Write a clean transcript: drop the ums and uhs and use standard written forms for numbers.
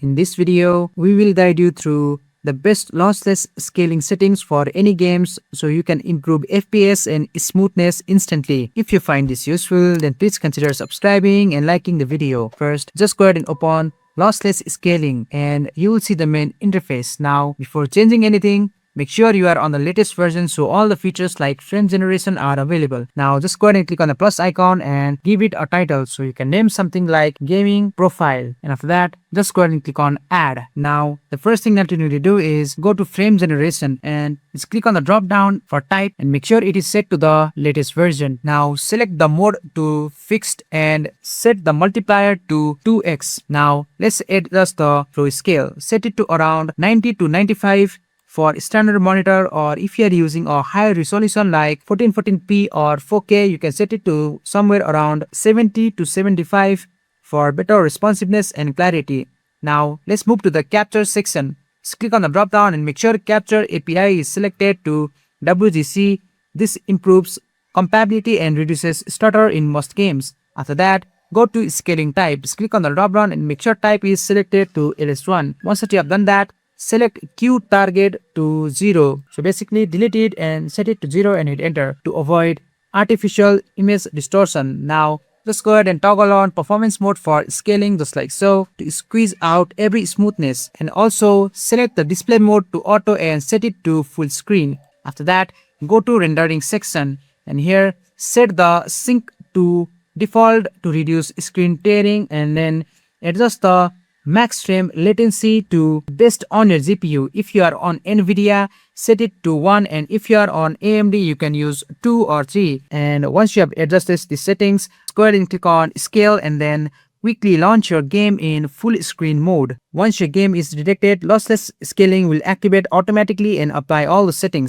In this video, we will guide you through the best lossless scaling settings for any games so you can improve FPS and smoothness instantly. If you find this useful, then please consider subscribing and liking the video. First, just go ahead and open lossless scaling and you will see the main interface. Now, before changing anything, make sure you are on the latest version so all the features like frame generation are available. Now just go ahead and click on the plus icon and give it a title. So you can name something like gaming profile. And after that, just go ahead and click on add. Now the first thing that you need to do is go to frame generation and just click on the drop down for type and make sure it is set to the latest version. Now select the mode to fixed and set the multiplier to 2x. Now let's adjust the flow scale. Set it to around 90 to 95 for standard monitor, or if you are using a higher resolution like 1440p or 4K, you can set it to somewhere around 70 to 75 for better responsiveness and clarity. Now let's move to the capture section. Just click on the drop down and make sure capture API is selected to WGC. This improves compatibility and reduces stutter in most games. After that, go to scaling type. Just click on the drop down and make sure type is selected to LS1. Once that you have done that, select Q target to 0. So basically delete it and set it to 0 and hit enter to avoid artificial image distortion. Now just go ahead and toggle on performance mode for scaling just like so to squeeze out every smoothness, and also select the display mode to auto and set it to full screen. After that, go to rendering section and here set the sync to default to reduce screen tearing, and then adjust the max frame latency to based on your GPU. If you are on NVIDIA, set it to 1, and if you are on AMD, you can use 2 or 3. And once you have adjusted the settings, go ahead and click on scale and then quickly launch your game in full screen mode. Once your game is detected, lossless scaling will activate automatically and apply all the settings.